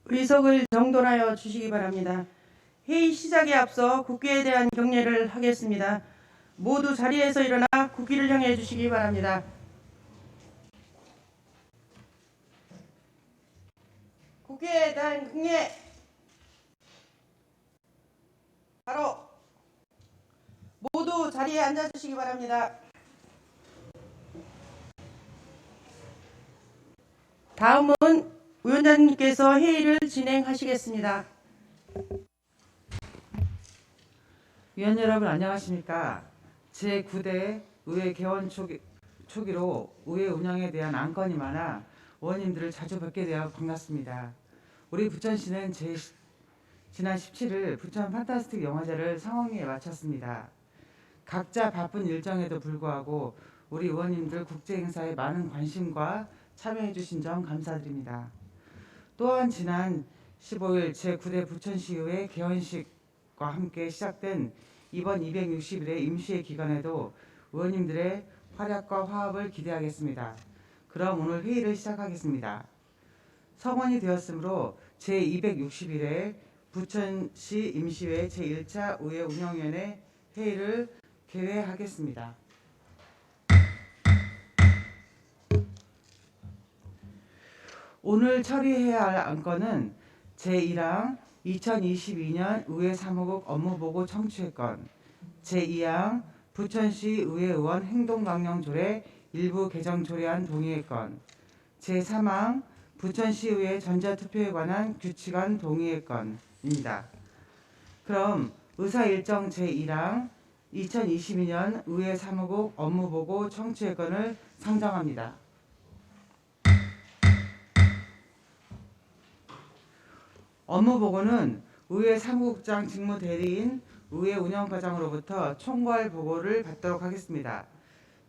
의석을 정돈하여 주시기 바랍니다. 회의 시작에 앞서 국기에 대한 경례를 하겠습니다. 모두 자리에서 일어나 국기를 향해 주시기 바랍니다. 국기에 대한 경례. 바로 모두 자리에 앉아 주시기 바랍니다. 다음은 위원장님께서 회의를 진행하시겠습니다. 위원 여러분 안녕하십니까. 제9대 의회 개원 초기로 의회 운영에 대한 안건이 많아 의원님들을 자주 뵙게 되어 반갑습니다. 우리 부천시는 지난 17일 부천 판타스틱 영화제를 성황리에 마쳤습니다. 각자 바쁜 일정에도 불구하고 우리 의원님들 국제 행사에 많은 관심과 참여해 주신 점 감사드립니다. 또한 지난 15일 제9대 부천시의회 개원식과 함께 시작된 이번 260일의 임시회 기간에도 의원님들의 활약과 화합을 기대하겠습니다. 그럼 오늘 회의를 시작하겠습니다. 성원이 되었으므로 제260일에 부천시 임시회 제1차 의회 운영위원회 회의를 개회하겠습니다. 오늘 처리해야 할 안건은 제1항 2022년 의회 사무국 업무보고 청취권, 제2항 부천시 의회의원 행동강령조례 일부 개정 조례안 동의의 건, 제3항 부천시의회 전자투표에 관한 규칙안 동의의 건입니다. 그럼 의사일정 제1항 2022년 의회 사무국 업무보고 청취의 건을 상정합니다. 업무보고는 의회 사무국장 직무대리인 의회 운영과장으로부터 총괄 보고를 받도록 하겠습니다.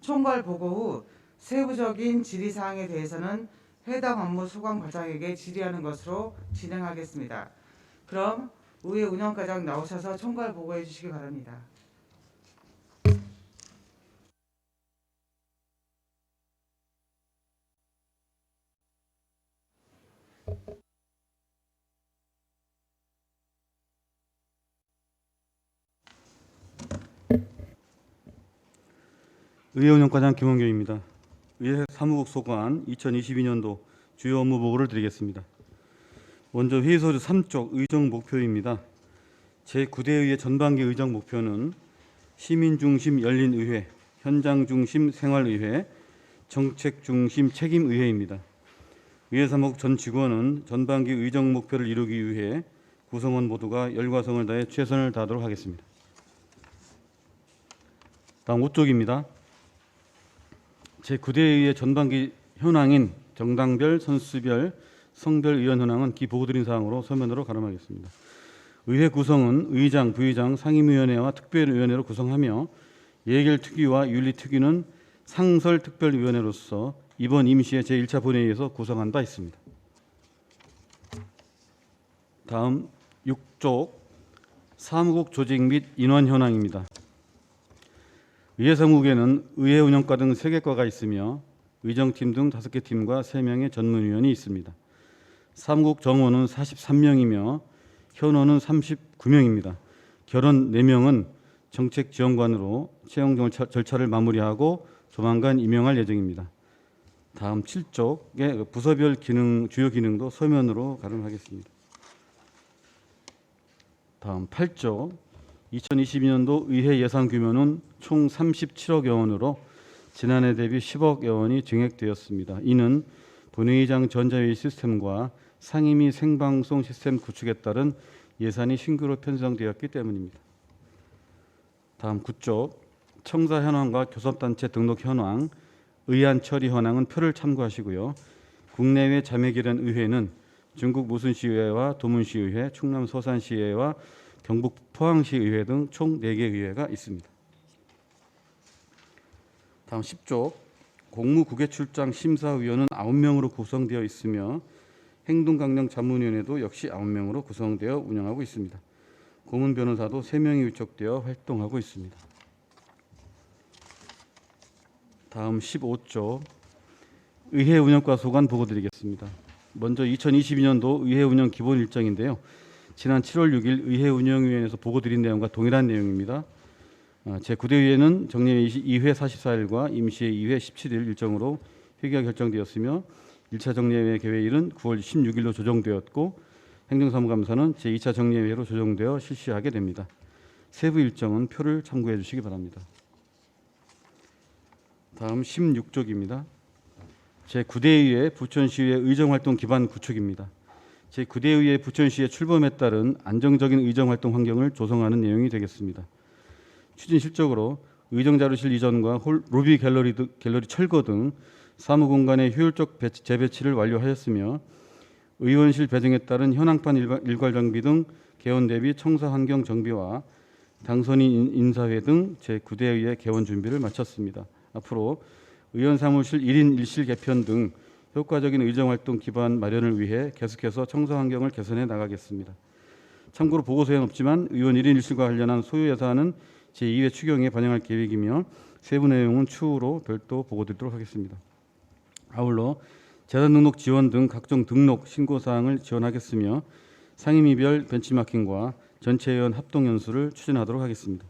총괄 보고 후 세부적인 질의사항에 대해서는 해당 업무 수강 과장에게 질의하는 것으로 진행하겠습니다. 그럼 의회 운영과장 나오셔서 총괄 보고해 주시기 바랍니다. 의회 운영과장 김원경입니다. 의회 사무국 소관 2022년도 주요 업무 보고를 드리겠습니다. 먼저 회의서류 3쪽 의정 목표입니다. 제9대 의회 전반기 의정 목표는 시민 중심 열린 의회, 현장 중심 생활 의회, 정책 중심 책임 의회입니다. 의회 사무국 전 직원은 전반기 의정 목표를 이루기 위해 구성원 모두가 열과성을 다해 최선을 다하도록 하겠습니다. 다음 5쪽입니다. 제9대 의회 전반기 현황인 정당별, 선수별, 성별 의원 현황은 기 보고드린 사항으로 서면으로 가름하겠습니다. 의회 구성은 의장, 부의장, 상임위원회와 특별위원회로 구성하며 예결특위와 윤리특위는 상설특별위원회로서 이번 임시회 제1차 본회의에서 구성한 바 있습니다. 다음 6쪽 사무국 조직 및 인원 현황입니다. 의회 사무국에는 의회 운영과 등 3개 과가 있으며 의정팀 등 5개 팀과 3명의 전문위원이 있습니다. 사무국 정원은 43명이며 현원은 39명입니다. 결원 4명은 정책지원관으로 채용 절차를 마무리하고 조만간 임명할 예정입니다. 다음 7쪽의 부서별 주요 기능도 서면으로 가름하겠습니다. 다음 8쪽 2022년도 의회 예산 규모는 총 37억여 원으로 지난해 대비 10억여 원이 증액되었습니다. 이는 본회의장 전자회의 시스템과 상임위 생방송 시스템 구축에 따른 예산이 신규로 편성되었기 때문입니다. 다음 9쪽 청사 현황과 교섭단체 등록 현황, 의안 처리 현황은 표를 참고하시고요. 국내외 자매기란 의회는 중국 무순시의회와 도문시의회, 충남 서산시의회와 경북 포항시의회 등 총 4개 의회가 있습니다. 다음 10쪽 공무국외출장 심사위원은 9명으로 구성되어 있으며 행동강령 자문위원회도 역시 9명으로 구성되어 운영하고 있습니다. 고문 변호사도 3명이 위촉되어 활동하고 있습니다. 다음 15쪽 의회 운영과 소관 보고 드리겠습니다. 먼저 2022년도 의회 운영 기본 일정인데요. 지난 7월 6일 의회 운영위원회에서 보고 드린 내용과 동일한 내용입니다. 제9대 의회는 정례회 2회 44일과 임시회 2회 17일 일정으로 회기가 결정되었으며 1차 정례회 개회일은 9월 16일로 조정되었고 행정사무감사는 제2차 정례회로 조정되어 실시하게 됩니다. 세부 일정은 표를 참고해 주시기 바랍니다. 다음 16쪽입니다. 제9대 의회 부천시의회 의정활동 기반 구축입니다. 제9대 의회 부천시의 출범에 따른 안정적인 의정활동 환경을 조성하는 내용이 되겠습니다. 추진 실적으로 의정자료실 이전과 로비 갤러리 철거 등 사무공간의 효율적 재배치를 완료하였으며 의원실 배정에 따른 현황판 일괄 정비 등 개원 대비 청사 환경 정비와 당선인 인사회 등 제9대 의회 개원 준비를 마쳤습니다. 앞으로 의원 사무실 1인 1실 개편 등 효과적인 의정활동 기반 마련을 위해 계속해서 청사 환경을 개선해 나가겠습니다. 참고로 보고서에는 없지만 의원 1인 1실과 관련한 소요 예산은 제2회 추경에 반영할 계획이며 세부 내용은 추후로 별도 보고드리도록 하겠습니다. 아울러 재단 등록 지원 등 각종 등록 신고 사항을 지원하겠으며 상임위별 벤치마킹과 전체 의원 합동 연수를 추진하도록 하겠습니다.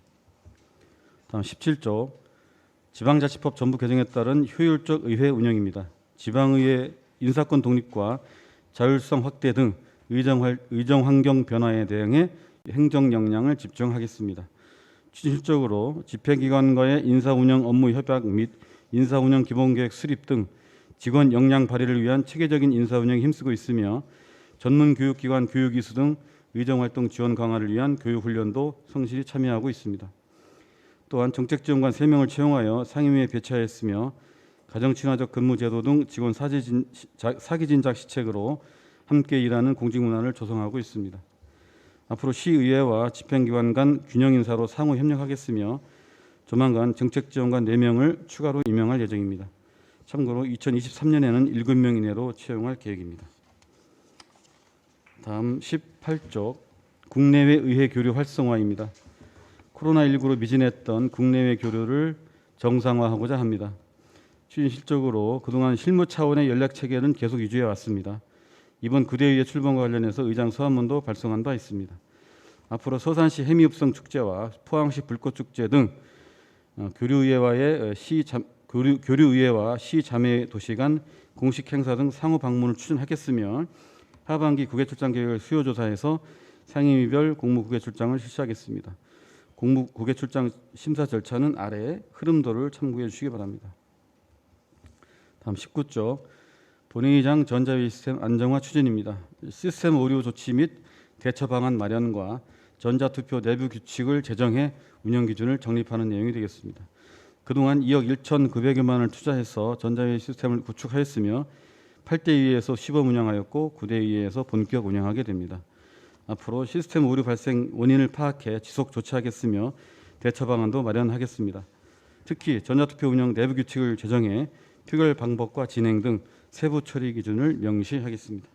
다음 17조 지방자치법 전부 개정에 따른 효율적 의회 운영입니다. 지방의회 인사권 독립과 자율성 확대 등 의정 환경 변화에 대응해 행정 역량을 집중하겠습니다. 추진 실적으로 집행기관과의 인사운영 업무 협약 및 인사운영 기본계획 수립 등 직원 역량 발휘를 위한 체계적인 인사운영에 힘쓰고 있으며 전문교육기관 교육이수 등 의정활동 지원 강화를 위한 교육훈련도 성실히 참여하고 있습니다. 또한 정책지원관 3명을 채용하여 상임위에 배치하였으며 가정친화적 근무제도 등 직원 사기진작 시책으로 함께 일하는 공직문화를 조성하고 있습니다. 앞으로 시의회와 집행기관 간 균형인사로 상호 협력하겠으며 조만간 정책지원관 4명을 추가로 임명할 예정입니다. 참고로 2023년에는 7명 이내로 채용할 계획입니다. 다음 18쪽 국내외 의회 교류 활성화입니다. 코로나19로 미진했던 국내외 교류를 정상화하고자 합니다. 추진 실적으로 그동안 실무 차원의 연락 체계는 계속 유지해 왔습니다. 이번 9대 의회 출범과 관련해서 의장 서한문도 발송한 바 있습니다. 앞으로 서산시 해미읍성 축제와 포항시 불꽃축제 등 교류의회와 시 자매 도시 간 공식 행사 등 상호 방문을 추진하겠으며 하반기 국외출장 계획을 수요조사해서 상임위별 공무 국외출장을 실시하겠습니다. 공무 국외출장 심사 절차는 아래 흐름도를 참고해 주시기 바랍니다. 다음 19조 본회의장 전자회의 시스템 안정화 추진입니다. 시스템 오류 조치 및 대처 방안 마련과 전자투표 내부 규칙을 제정해 운영 기준을 정립하는 내용이 되겠습니다. 그동안 2억 1,900여만 원을 투자해서 전자회의 시스템을 구축하였으며 8대 의회에서 시범 운영하였고 9대 의회에서 본격 운영하게 됩니다. 앞으로 시스템 오류 발생 원인을 파악해 지속 조치하겠으며 대처 방안도 마련하겠습니다. 특히 전자투표 운영 내부 규칙을 제정해 표결 방법과 진행 등 세부 처리 기준을 명시하겠습니다.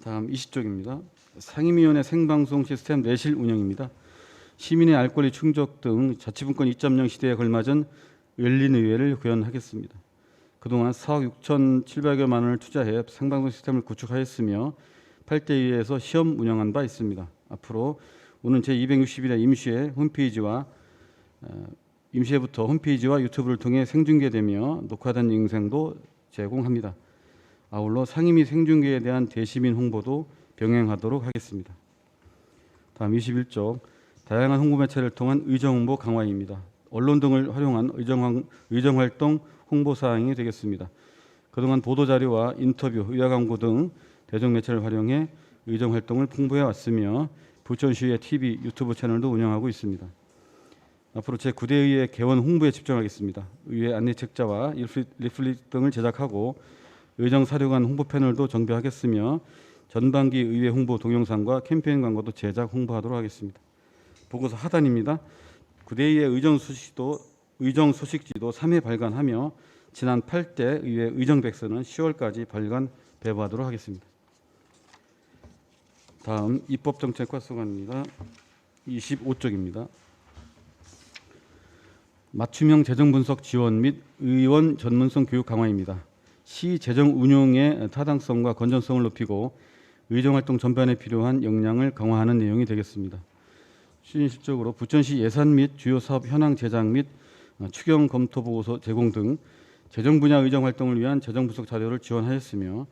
다음 20쪽입니다. 상임위원회 생방송 시스템 내실 운영입니다. 시민의 알 권리 충족 등 자치분권 2.0 시대에 걸맞은 열린 의회를 구현하겠습니다. 그동안 4억 6,700여만 원을 투자해 생방송 시스템을 구축하였으며 8대 의회에서 시험 운영한 바 있습니다. 앞으로 오는 제260일에 임시회부터 홈페이지와 유튜브를 통해 생중계되며 녹화된 영상도 제공합니다. 아울러 상임위 생중계에 대한 대시민 홍보도 병행하도록 하겠습니다. 다음 21쪽 다양한 홍보 매체를 통한 의정홍보 강화입니다. 언론 등을 활용한 의정활동 홍보 사항이 되겠습니다. 그동안 보도자료와 인터뷰, 의화광고 등 대중매체를 활용해 의정활동을 풍부해 왔으며 부천시의 TV, 유튜브 채널도 운영하고 있습니다. 앞으로 제9대 의회 개원 홍보에 집중하겠습니다. 의회 안내책자와 리플릿 등을 제작하고 의정사료관 홍보 패널도 정비하겠으며 전반기 의회 홍보 동영상과 캠페인 광고도 제작 홍보하도록 하겠습니다. 보고서 하단입니다. 9대 의회 의정 소식지도 3회 발간하며 지난 8대 의회 의정백서는 10월까지 발간 배부하도록 하겠습니다. 다음 입법정책과 수관입니다. 25쪽입니다. 맞춤형 재정 분석 지원 및 의원 전문성 교육 강화입니다. 시 재정 운용의 타당성과 건전성을 높이고 의정활동 전반에 필요한 역량을 강화하는 내용이 되겠습니다. 실질적으로 부천시 예산 및 주요 사업 현황 제작 및 추경 검토 보고서 제공 등 재정 분야 의정 활동을 위한 재정 분석 자료를 지원하였으며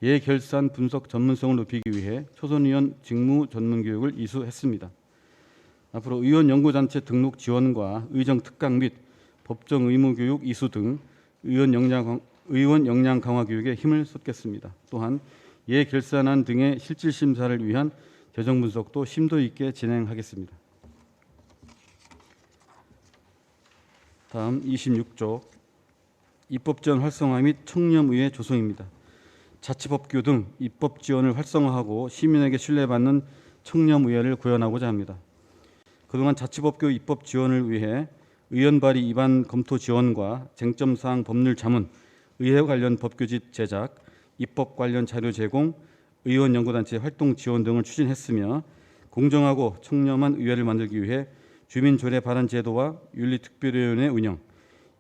예결산 분석 전문성을 높이기 위해 초선의원 직무 전문 교육을 이수했습니다. 앞으로 의원 연구단체 등록 지원과 의정 특강 및 법정 의무 교육 이수 등 의원 역량 강화 교육에 힘을 쏟겠습니다. 또한 예결산안 등의 실질 심사를 위한 재정 분석도 심도 있게 진행하겠습니다. 다음 26조 입법 지원 활성화 및 청렴의회 조성입니다. 자치법규 등 입법 지원을 활성화하고 시민에게 신뢰받는 청렴의회를 구현하고자 합니다. 그동안 자치법규 입법 지원을 위해 의원 발의 입안 검토 지원과 쟁점사항 법률 자문, 의회 관련 법규집 제작, 입법 관련 자료 제공, 의원 연구단체 활동 지원 등을 추진했으며 공정하고 청렴한 의회를 만들기 위해 주민조례 발안 제도와 윤리특별위원회 운영,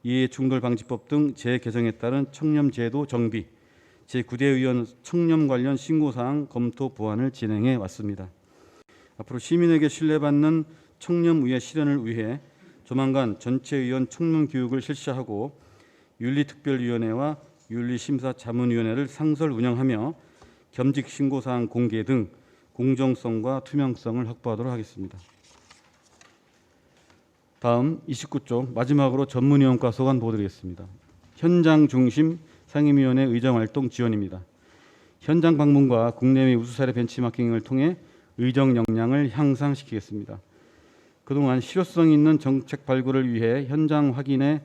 이해충돌방지법 등 재개정에 따른 청렴제도 정비, 제9대 의원 청렴 관련 신고사항 검토 보완을 진행해 왔습니다. 앞으로 시민에게 신뢰받는 청렴의회 실현을 위해 조만간 전체 의원 청렴 교육을 실시하고 윤리특별위원회와 윤리심사자문위원회를 상설 운영하며 겸직 신고사항 공개 등 공정성과 투명성을 확보하도록 하겠습니다. 다음 29조 마지막으로 전문위원과 소관 보도드리겠습니다. 현장 중심 상임위원회 의정활동 지원입니다. 현장 방문과 국내외 우수사례 벤치마킹을 통해 의정 역량을 향상시키겠습니다. 그동안 실효성 있는 정책 발굴을 위해 현장 확인에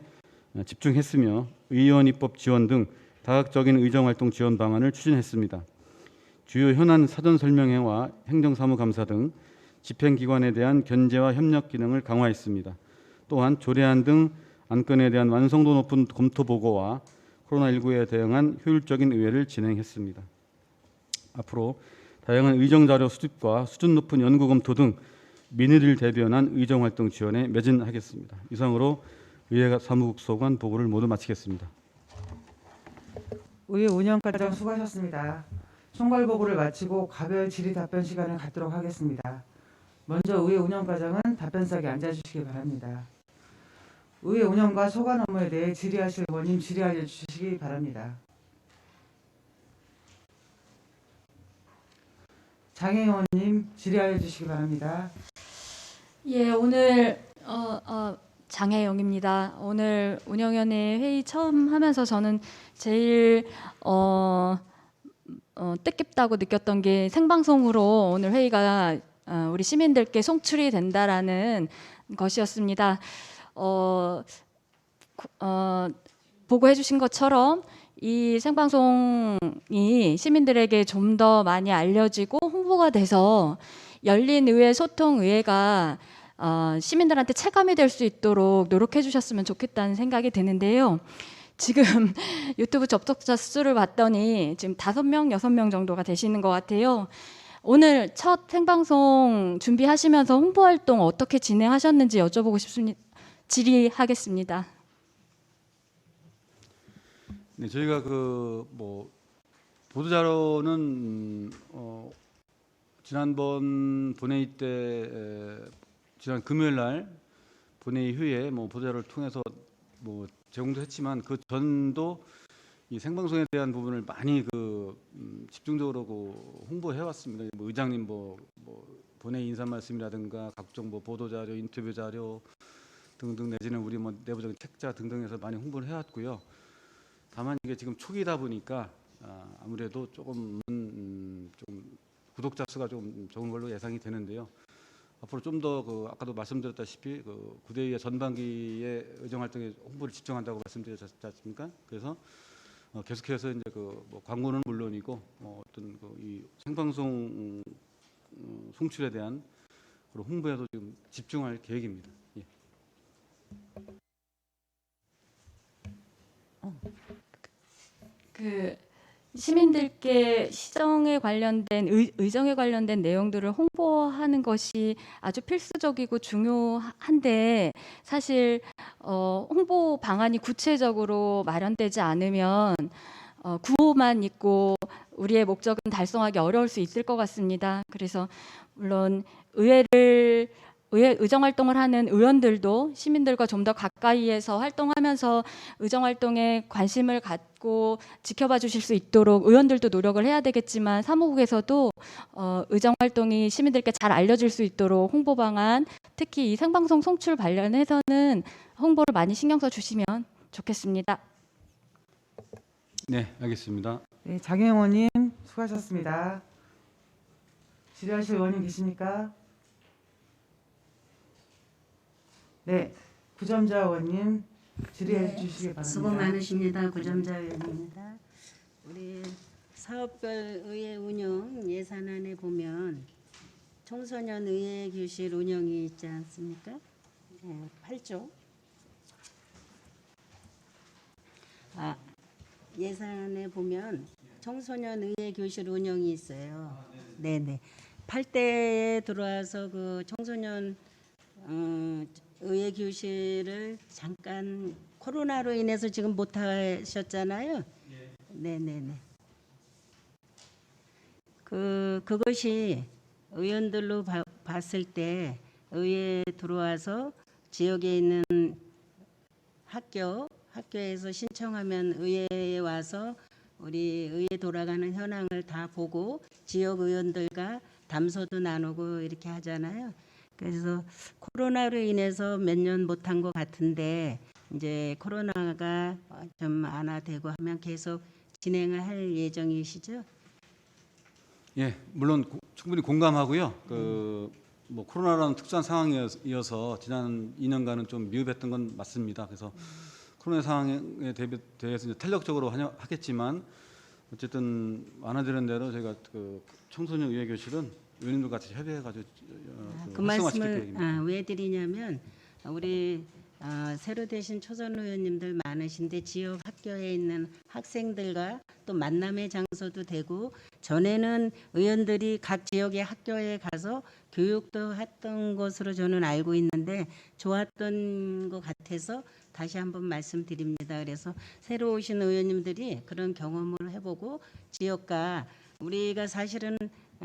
집중했으며 의원 입법 지원 등 다각적인 의정활동 지원 방안을 추진했습니다. 주요 현안 사전 설명회와 행정사무감사 등 집행기관에 대한 견제와 협력 기능을 강화했습니다. 또한 조례안 등 안건에 대한 완성도 높은 검토 보고와 코로나19에 대응한 효율적인 의회를 진행했습니다. 앞으로 다양한 의정자료 수집과 수준 높은 연구 검토 등 민의를 대변한 의정활동 지원에 매진하겠습니다. 이상으로 의회 사무국 소관 보고를 모두 마치겠습니다. 의회 운영과장 수고하셨습니다. 총괄 보고를 마치고 가별 질의 답변 시간을 갖도록 하겠습니다. 먼저 의회 운영과장은 답변석에 앉아주시기 바랍니다. 의회 운영과 소관 업무에 대해 질의하실 의원님 질의하여 주시기 바랍니다. 장혜 의원님 질의하여 주시기 바랍니다. 예, 오늘 장혜영입니다. 오늘 운영위원회 회의 처음 하면서 저는 제일 뜻깊다고 느꼈던 게 생방송으로 오늘 회의가 우리 시민들께 송출이 된다라는 것이었습니다. 보고해 주신 것처럼 이 생방송이 시민들에게 좀 더 많이 알려지고 홍보가 돼서 열린 의회 소통 의회가 시민들한테 체감이 될 수 있도록 노력해 주셨으면 좋겠다는 생각이 드는데요. 지금 유튜브 접속자 수를 봤더니 지금 5명, 6명 정도가 되시는 것 같아요. 오늘 첫 생방송 준비하시면서 홍보 활동 어떻게 진행하셨는지 여쭤보고 싶습니다. 질의하겠습니다. 네, 저희가 보도자료는 지난번 본회의 때 지난 금요일 날 본회의 후에 보도자료를 통해서 제공도 했지만 그 전도 이 생방송에 대한 부분을 많이 집중적으로 홍보해 왔습니다. 의장님 본회의 인사 말씀이라든가 각종 보도자료, 인터뷰 자료 등등 내지는 우리 내부적인 책자 등등에서 많이 홍보를 해왔고요. 다만 이게 지금 초기다 보니까 아무래도 조금 구독자 수가 좀 적은 걸로 예상이 되는데요. 앞으로 좀 더 아까도 말씀드렸다시피 구대의회 전반기에 의정활동에 홍보를 집중한다고 말씀드렸지 않습니까? 그래서 계속해서 이제 광고는 물론이고 어떤 이 생방송 송출에 대한 홍보에도 지금 집중할 계획입니다. 예. 시민들께 시정에 관련된 의정에 관련된 내용들을 홍보하는 것이 아주 필수적이고 중요한데 사실 홍보 방안이 구체적으로 마련되지 않으면 구호만 있고 우리의 목적은 달성하기 어려울 수 있을 것 같습니다. 그래서 물론 의회 의정 활동을 하는 의원들도 시민들과 좀 더 가까이에서 활동하면서 의정 활동에 관심을 갖고 지켜봐 주실 수 있도록 의원들도 노력을 해야 되겠지만 사무국에서도 의정 활동이 시민들께 잘 알려질 수 있도록 홍보 방안, 특히 이 생방송 송출 관련해서는 홍보를 많이 신경 써 주시면 좋겠습니다. 네, 알겠습니다. 네, 장영 의원님 수고하셨습니다. 질의하실 의원님 계십니까? 네, 구점자 의원님 질의해 주시기 바랍니다. 수고 많으십니다. 구점자 의원입니다. 우리 사업별 의회 운영 예산안에 보면 청소년 의회 교실 운영이 있지 않습니까? 8조. 예산에 보면 청소년 의회 교실 운영이 있어요. 네네. 8대에 들어와서 그 청소년 의회 교실을 잠깐 코로나로 인해서 지금 못 하셨잖아요. 네네네. 그것이 의원들로 봤을 때 의회에 들어와서 지역에 있는 학교에서 신청하면 의회에 와서 우리 의회 돌아가는 현황을 다 보고 지역 의원들과 담소도 나누고 이렇게 하잖아요. 그래서 코로나로 인해서 몇 년 못한 것 같은데 이제 코로나가 좀 완화되고 하면 계속 진행을 할 예정이시죠? 예, 물론 충분히 공감하고요. 뭐 코로나라는 특수한 상황이어서 지난 2년간은 좀 미흡했던 건 맞습니다. 그래서 코로나 상황에 대해서 이제 탄력적으로 하겠지만 어쨌든 완화되는 대로 저희가 그 청소년 의회 교실은 의원님들 같이 협의해가지고 그 말씀을 왜 드리냐면 우리 새로 되신 초선 의원님들 많으신데 지역 학교에 있는 학생들과 또 만남의 장소도 되고 전에는 의원들이 각 지역의 학교에 가서 교육도 했던 것으로 저는 알고 있는데 좋았던 것 같아서 다시 한번 말씀드립니다. 그래서 새로 오신 의원님들이 그런 경험을 해보고 지역과 우리가 사실은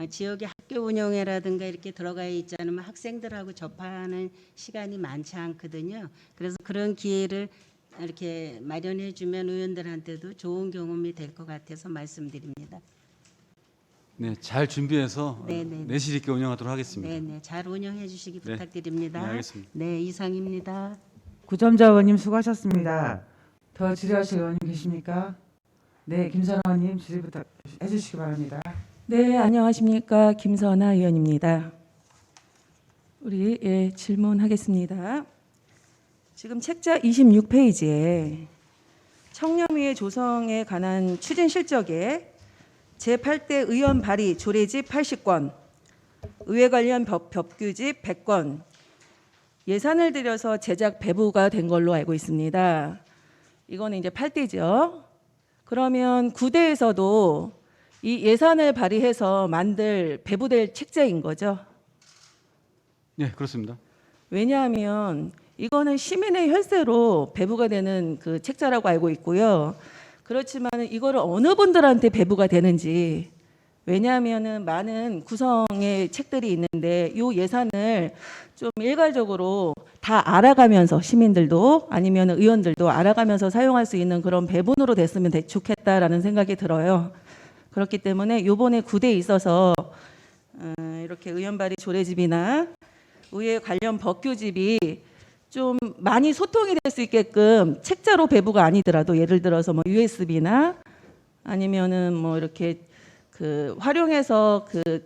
지역의 학교 운영회라든가 이렇게 들어가 있지 않으면 학생들하고 접하는 시간이 많지 않거든요. 그래서 그런 기회를 이렇게 마련해 주면 의원들한테도 좋은 경험이 될 것 같아서 말씀드립니다. 네, 잘 준비해서 네네. 내실 있게 운영하도록 하겠습니다. 네네, 잘 운영해 주시기 네. 부탁드립니다. 네, 알겠습니다. 네, 이상입니다. 구점자 의원님 수고하셨습니다. 더 질의하실 의원님 계십니까? 네, 김선아 의원님 질의 부탁해 주시기 바랍니다. 네, 안녕하십니까. 김선아 의원입니다. 우리 질문하겠습니다. 지금 책자 26페이지에 청렴위회 조성에 관한 추진 실적에 제8대 의원 발의 조례집 80건, 의회 관련 법규집 100건, 예산을 들여서 제작 배부가 된 걸로 알고 있습니다. 이거는 이제 8대죠. 그러면 9대에서도 이 예산을 발의해서 배부될 책자인 거죠. 네, 그렇습니다. 왜냐하면 이거는 시민의 혈세로 배부가 되는 그 책자라고 알고 있고요. 그렇지만 이거를 어느 분들한테 배부가 되는지, 왜냐하면은 많은 구성의 책들이 있는데 이 예산을 좀 일괄적으로 다 알아가면서 시민들도 아니면 의원들도 알아가면서 사용할 수 있는 그런 배분으로 됐으면 좋겠다라는 생각이 들어요. 그렇기 때문에 이번에 9대에 있어서 이렇게 의원 발의 조례집이나 의회 관련 법규집이 좀 많이 소통이 될 수 있게끔 책자로 배부가 아니더라도 예를 들어서 뭐 USB나 아니면은 뭐 이렇게 그 활용해서 그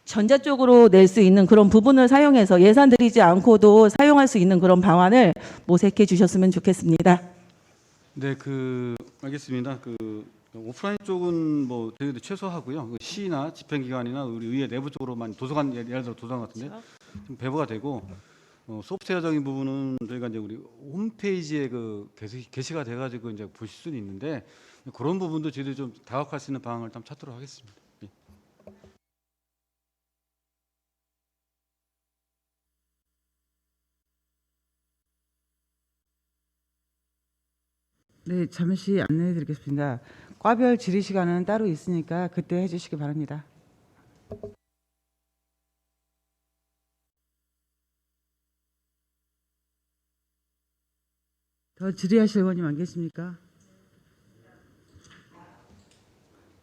전자 쪽으로 낼 수 있는 그런 부분을 사용해서 예산 들이지 않고도 사용할 수 있는 그런 방안을 모색해 주셨으면 좋겠습니다. 네, 알겠습니다. 오프라인 쪽은 뭐 저희도 최소하고요. 시나 집행기관이나 우리 의회 내부적으로만 도서관 예를 들어 도서관 같은데 좀 배부가 되고 소프트웨어적인 부분은 저희가 이제 우리 홈페이지에 게시가 돼가지고 이제 보실 수는 있는데 그런 부분도 저희들이 좀 다각할 수 있는 방안을 좀 찾도록 하겠습니다. 예. 네, 잠시 안내해 드리겠습니다. 과별 질의 시간은 따로 있으니까 그때 해주시기 바랍니다. 더 질의하실 의원님 안 계십니까?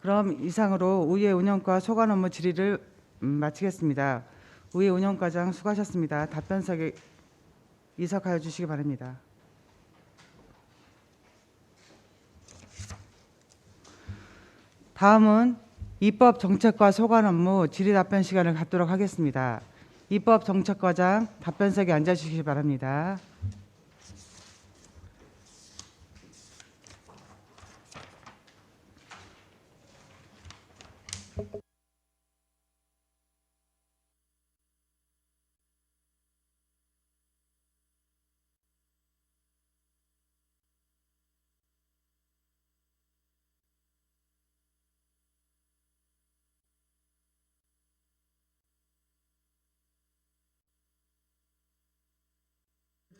그럼 이상으로 의회 운영과 소관 업무 질의를 마치겠습니다. 의회 운영과장 수고하셨습니다. 답변석에 이석하여 주시기 바랍니다. 다음은 입법 정책과 소관 업무 질의 답변 시간을 갖도록 하겠습니다. 입법 정책과장 답변석에 앉아 주시기 바랍니다.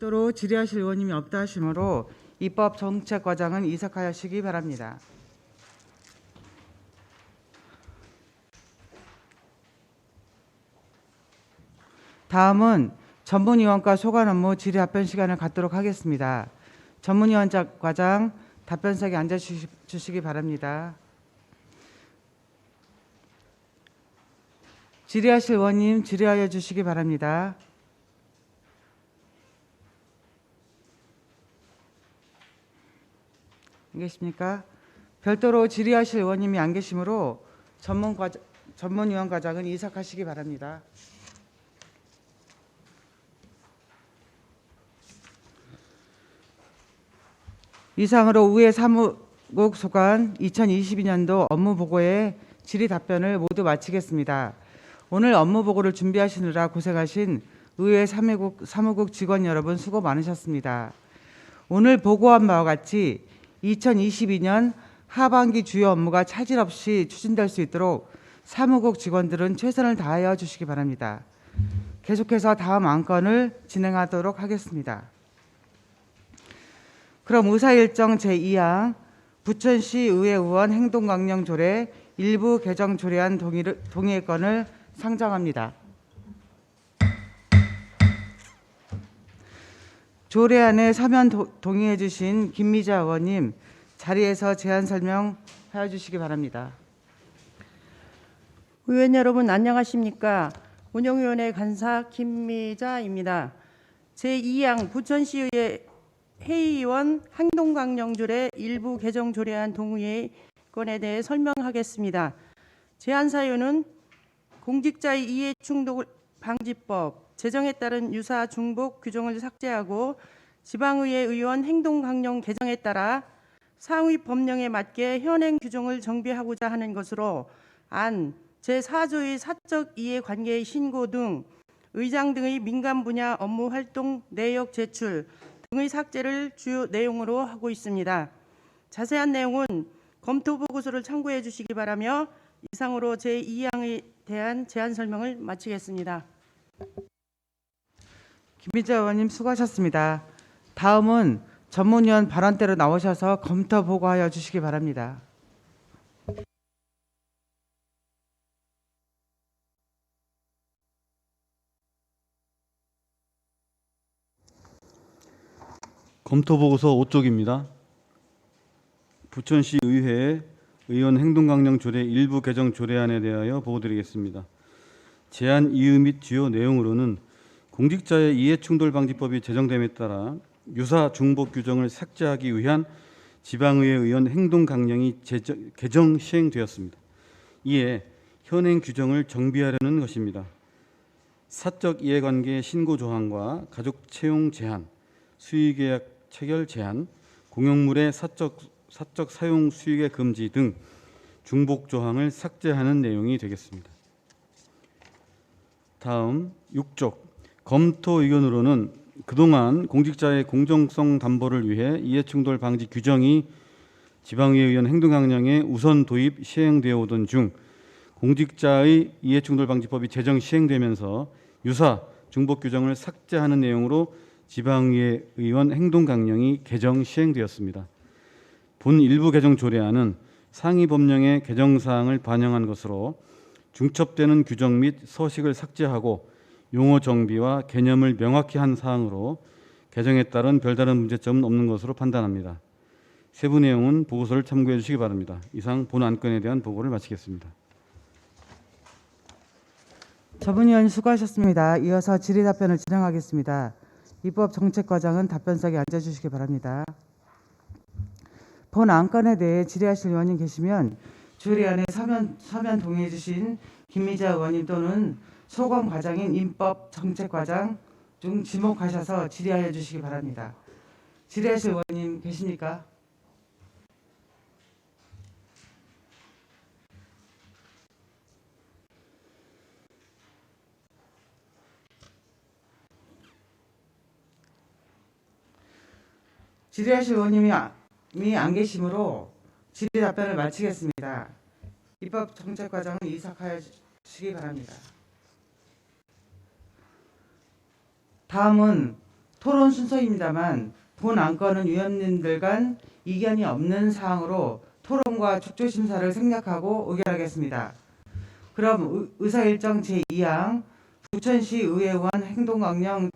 별도로 질의하실 의원님이 없다 하시므로 입법 정책과장은 이석하시기 바랍니다. 다음은 전문위원과 소관 업무 질의 답변 시간을 갖도록 하겠습니다. 전문위원과장 답변석에 앉아 주시기 바랍니다. 질의하실 의원님 질의하여 주시기 바랍니다. 안 계십니까? 별도로 질의하실 의원님이 안 계시므로 전문위원 과장은 이석하시기 바랍니다. 이상으로 의회 사무국 소관 2022년도 업무 보고의 질의 답변을 모두 마치겠습니다. 오늘 업무 보고를 준비하시느라 고생하신 의회 사무국 직원 여러분 수고 많으셨습니다. 오늘 보고한 바와 같이 2022년 하반기 주요 업무가 차질 없이 추진될 수 있도록 사무국 직원들은 최선을 다하여 주시기 바랍니다. 계속해서 다음 안건을 진행하도록 하겠습니다. 그럼 의사일정 제2항 부천시 의회 의원 행동강령 조례 일부 개정 조례안 동의의 건을 상정합니다. 조례안에 서면 동의해 주신 김미자 의원님 자리에서 제안 설명하여 주시기 바랍니다. 의원 여러분 안녕하십니까? 운영위원회 간사 김미자입니다. 제2항 부천시의회 회의원 행동강령조례 일부 개정 조례안 동의의 건에 대해 설명하겠습니다. 제안 사유는 공직자의 이해충돌 방지법 제정에 따른 유사 중복 규정을 삭제하고 지방의회 의원 행동강령 개정에 따라 상위 법령에 맞게 현행 규정을 정비하고자 하는 것으로 안 제4조의 사적 이해관계의 신고 등 의장 등의 민간 분야 업무 활동 내역 제출 등의 삭제를 주요 내용으로 하고 있습니다. 자세한 내용은 검토 보고서를 참고해 주시기 바라며 이상으로 제2항에 대한 제안 설명을 마치겠습니다. 김미자 의원님 수고하셨습니다. 다음은 전문위원 발언대로 나오셔서 검토 보고하여 주시기 바랍니다. 검토 보고서 5쪽입니다. 부천시 의회 의원 행동강령 조례 일부 개정 조례안에 대하여 보고드리겠습니다. 제안 이유 및 주요 내용으로는 공직자의 이해충돌방지법이 제정됨에 따라 유사 중복 규정을 삭제하기 위한 지방의회 의원 행동강령이 개정 시행되었습니다. 이에 현행 규정을 정비하려는 것입니다. 사적 이해관계 신고 조항과 가족 채용 제한, 수의계약 체결 제한, 공용물의 사적 사용 수익의 금지 등 중복 조항을 삭제하는 내용이 되겠습니다. 다음 6쪽 검토 의견으로는 그동안 공직자의 공정성 담보를 위해 이해충돌 방지 규정이 지방의회 의원 행동강령에 우선 도입 시행되어 오던 중 공직자의 이해충돌 방지법이 제정 시행되면서 유사 중복 규정을 삭제하는 내용으로 지방의회 의원 행동강령이 개정 시행되었습니다. 본 일부 개정 조례안은 상위 법령의 개정 사항을 반영한 것으로 중첩되는 규정 및 서식을 삭제하고 용어 정비와 개념을 명확히 한 사항으로 개정에 따른 별다른 문제점은 없는 것으로 판단합니다. 세부 내용은 보고서를 참고해 주시기 바랍니다. 이상 본 안건에 대한 보고를 마치겠습니다. 전문위원 수고하셨습니다. 이어서 질의답변을 진행하겠습니다. 입법정책과장은 답변석에 앉아주시기 바랍니다. 본 안건에 대해 질의하실 의원님 계시면 주의안에 서면 동의해 주신 김미자 의원님 또는 소관 과장인 입법정책과장 중 지목하셔서 질의하여 주시기 바랍니다. 질의하실 의원님 계십니까? 질의하실 의원님이 안 계시므로 질의 답변을 마치겠습니다. 입법정책과장은 이삭하여 주시기 바랍니다. 다음은 토론 순서입니다만 본 안건은 위원님들 간 이견이 없는 사항으로 토론과 축조심사를 생략하고 의결하겠습니다. 그럼 의사일정 제2항 부천시 의회의원 행동강령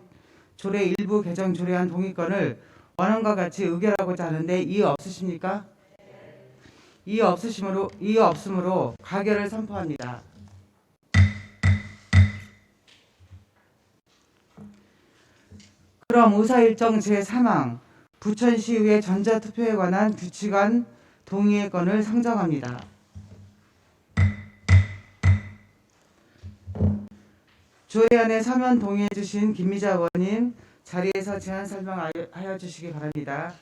조례 일부 개정 조례안 동의권을 원안과 같이 의결하고자 하는데 이의 없으십니까? 이의 없으므로 가결을 선포합니다. 그럼 의사일정 제3항 부천시의회 전자투표에 관한 규칙안 동의의 건을 상정합니다. 조례안에 서면 동의해 주신 김미자 의원님 자리에서 제안 설명하여 주시기 바랍니다.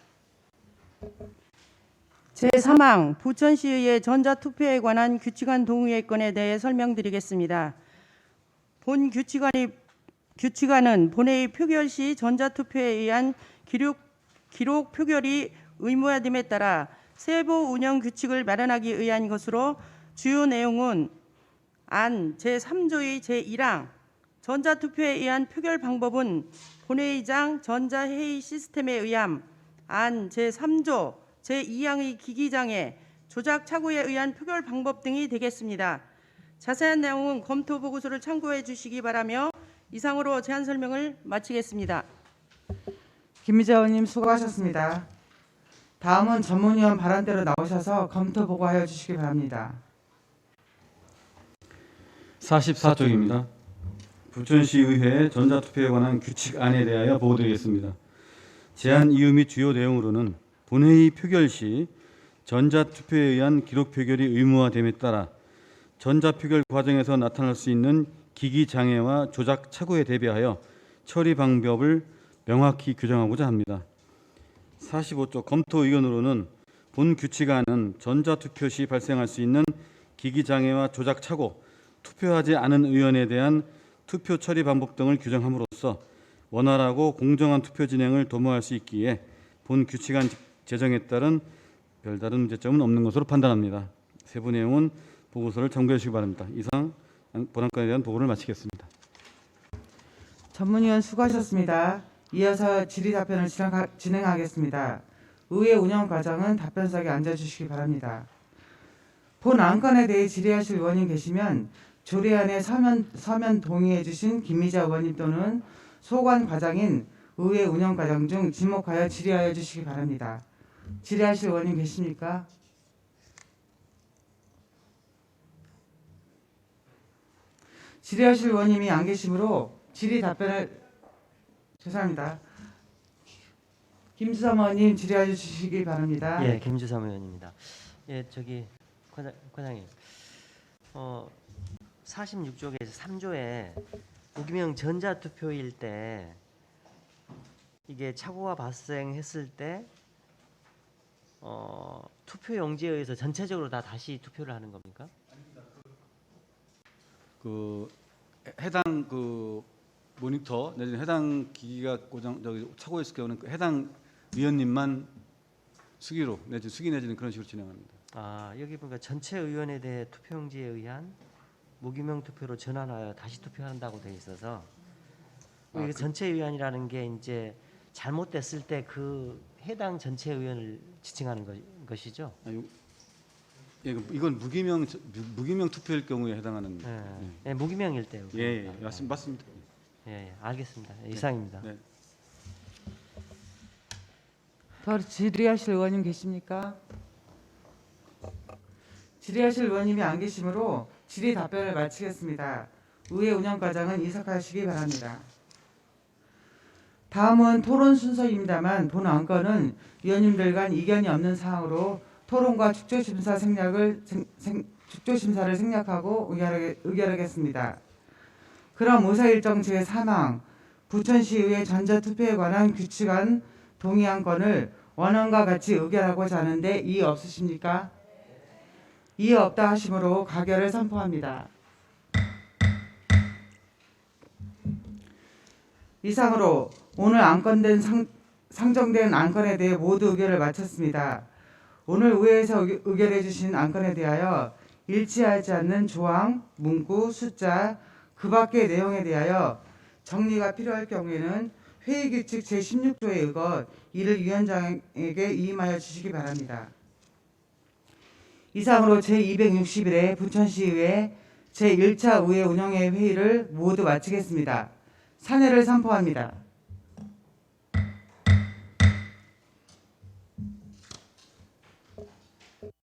제3항 부천시의회 전자투표에 관한 규칙안 동의의 건에 대해 설명드리겠습니다. 본 규칙안은 본회의 표결 시 전자투표에 의한 기록 표결이 의무화됨에 따라 세부 운영 규칙을 마련하기 위한 것으로 주요 내용은 안 제3조의 제1항 전자투표에 의한 표결 방법은 본회의장 전자회의 시스템에 의함 안 제3조 제2항의 기기장애 조작 착오에 의한 표결 방법 등이 되겠습니다. 자세한 내용은 검토 보고서를 참고해 주시기 바라며 이상으로 제안 설명을 마치겠습니다. 김미자 의원님 수고하셨습니다. 다음은 전문위원 발언대로 나오셔서 검토 보고하여 주시기 바랍니다. 44쪽입니다. 부천시의회 전자투표에 관한 규칙안에 대하여 보고드리겠습니다. 제안 이유 및 주요 내용으로는 본회의 표결 시 전자투표에 의한 기록 표결이 의무화됨에 따라 전자표결 과정에서 나타날 수 있는 기기 장애와 조작 착오에 대비하여 처리 방법을 명확히 규정하고자 합니다. 45쪽 검토 의견으로는 본 규칙안은 전자투표 시 발생할 수 있는 기기 장애와 조작 착오, 투표하지 않은 의원에 대한 투표 처리 방법 등을 규정함으로써 원활하고 공정한 투표 진행을 도모할 수 있기에 본 규칙안 제정에 따른 별다른 문제점은 없는 것으로 판단합니다. 세부 내용은 보고서를 참고해 주시기 바랍니다. 이상 본안건에 대한 보고를 마치겠습니다. 전문위원 수고하셨습니다. 이어서 질의답변을 진행하겠습니다. 의회 운영 과정은 답변석에 앉아주시기 바랍니다. 본 안건에 대해 질의하실 의원님 계시면 조례안에 서면 동의해 주신 김미자 의원님 또는 소관 과장인 의회 운영 과장 중 지목하여 질의하여 주시기 바랍니다. 질의하실 의원님 계십니까? 질의하실 의원님이 안 계시므로 질의 답변을 죄송합니다. 김주삼 의원님 질의하여 주시기 바랍니다. 예, 김주삼 의원입니다. 예, 저기 과장님, 46쪽에서 3조에 무기명 전자투표일 때 이게 착오가 발생했을 때 투표 용지에 의해서 전체적으로 다 다시 투표를 하는 겁니까? 그 해당 그 모니터 내지는 해당 기기가 착오 있을 경우는 그 해당 위원님만 수기로 내지 수기 내지는 그런 식으로 진행합니다. 아, 여기 보니까 전체 의원에 대해 투표 용지에 의한 무기명 투표로 전환하여 다시 투표한다고 돼 있어서 이게 전체 의원이라는 게 이제 잘못됐을 때 그 해당 전체 의원을 지칭하는 것이죠. 예, 이건 무기명 투표일 경우에 해당하는. 예, 무기명일 때요. 예, 맞습니다. 예, 알겠습니다. 이상입니다. 네. 더 질의하실 의원님 계십니까? 질의하실 의원님이 안 계시므로 질의 답변을 마치겠습니다. 의회 운영과장은 이석하시기 바랍니다. 다음은 토론 순서입니다만 본 안건은 위원님들 간 이견이 없는 사항으로 토론과 축조심사를 생략하고 의결하겠습니다. 그럼 의사일정 제3항 부천시의회 전자투표에 관한 규칙안 동의안 건을 원안과 같이 의결하고자 하는데 이의 없으십니까? 이의 없다 하심으로 가결을 선포합니다. 이상으로 오늘 상정된 안건에 대해 모두 의결을 마쳤습니다. 오늘 의회에서 의결해 주신 안건에 대하여 일치하지 않는 조항, 문구, 숫자, 그 밖의 내용에 대하여 정리가 필요할 경우에는 회의규칙 제16조에 의거 이를 위원장에게 이임하여 주시기 바랍니다. 이상으로 제261회 부천시의회 제1차 의회 운영회 회의를 모두 마치겠습니다. 산회를 선포합니다.